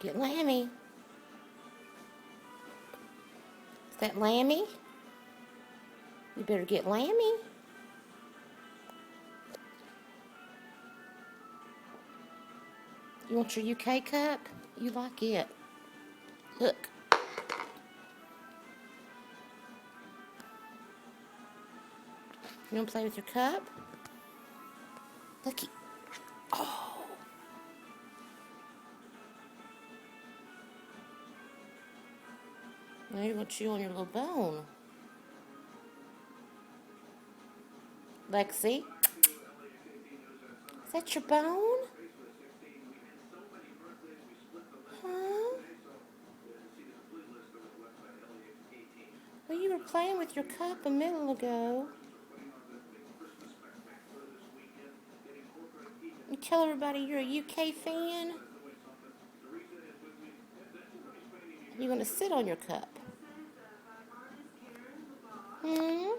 Get Lammy. Is that Lammy? You better get Lammy. You want your UK cup? You like it. Look. You want to play with your cup? Looky. Oh. Now you want to chew on your little bone. Lexi? Is that your bone? Huh? Well, you were playing with your cup a minute ago. You tell everybody you're a UK fan? You're going to sit on your cup. Hmm?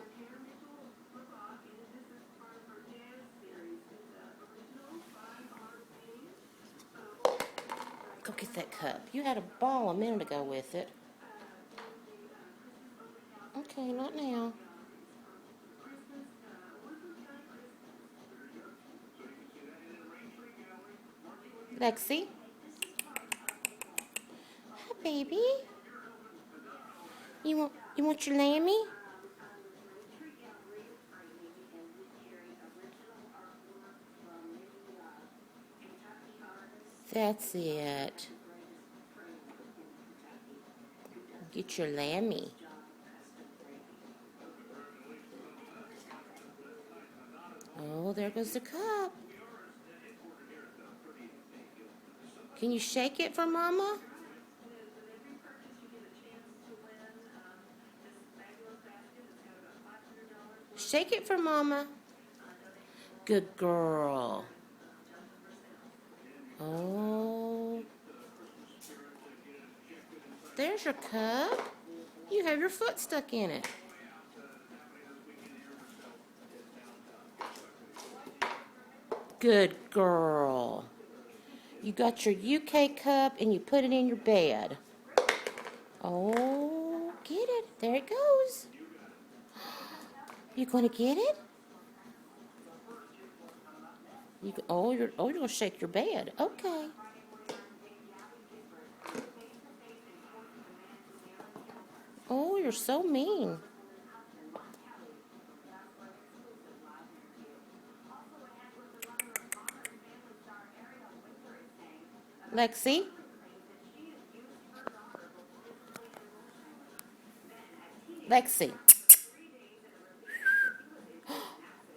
Go get that cup. You had a ball a minute ago with it. Okay, not now. Lexi? Hi, baby. You want your Lammy? That's it. Get your Lammy. Oh, there goes the cup. Can you shake it for Mama? Shake it for Mama. Good girl. Oh. There's your cup. You have your foot stuck in it. Good girl. You got your UK cup and you put it in your bed. Oh, get it. There it goes. You going to get it? You're going to shake your bed. Okay. Oh, you're so mean. Lexi? Lexi.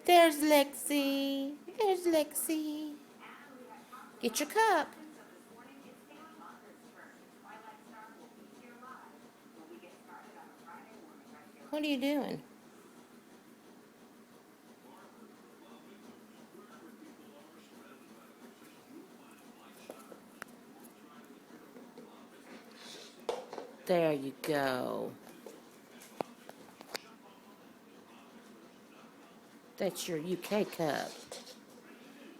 There's Lexi. There's Lexi. Get your cup. What are you doing? There you go. That's your UK cup.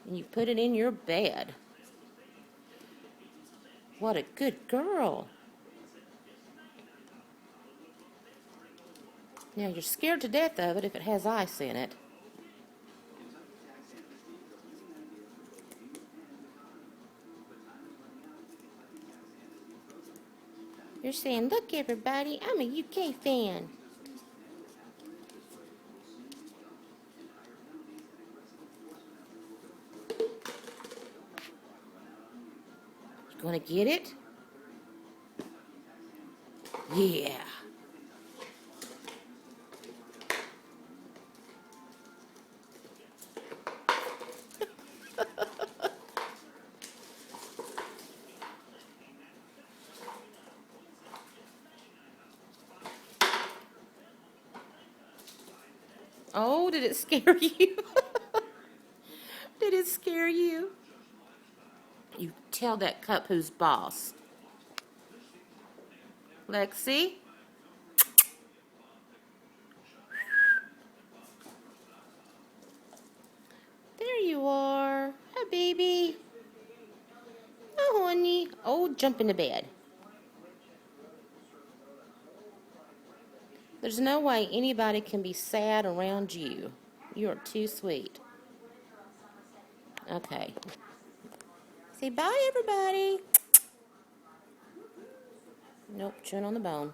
And you put it in your bed. What a good girl. Now you're scared to death of it if it has ice in it. You're saying, look everybody, I'm a UK fan. You gonna get it? Yeah. Oh, did it scare you? Did it scare you? You tell that cup who's boss. Lexi? There you are. Hi, baby. Oh, honey. Oh, jump into bed. There's no way anybody can be sad around you. You are too sweet. Okay. Say bye, everybody. Nope, chewing on the bone.